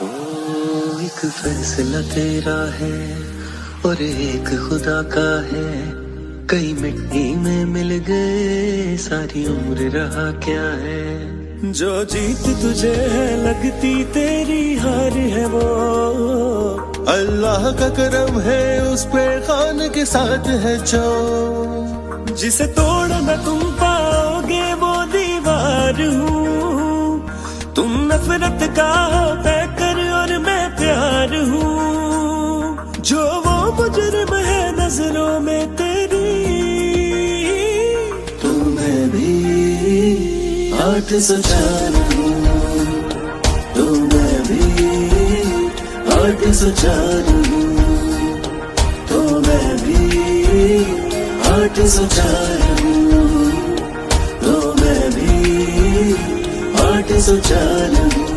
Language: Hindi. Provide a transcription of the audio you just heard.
ओ एक फैसला तेरा है और एक खुदा का है, कई मिट्टी में मिल गए सारी उम्र रहा क्या है। जो जीत तुझे है लगती तेरी हार है वो अल्लाह का करम है, उस पे खान के साथ है जो जिसे तोड़ न तुम पाओगे वो दीवार हूँ। तुम नफरत का पैकर और मैं प्यार हूँ, जो वो मुजरिम है नजरों में तेरी। तुम्हें भी 804 हूँ, तुम्हें भी 804 हूँ, तुम्हें भी 804 हूँ, तुम्हें भी 804 हूँ।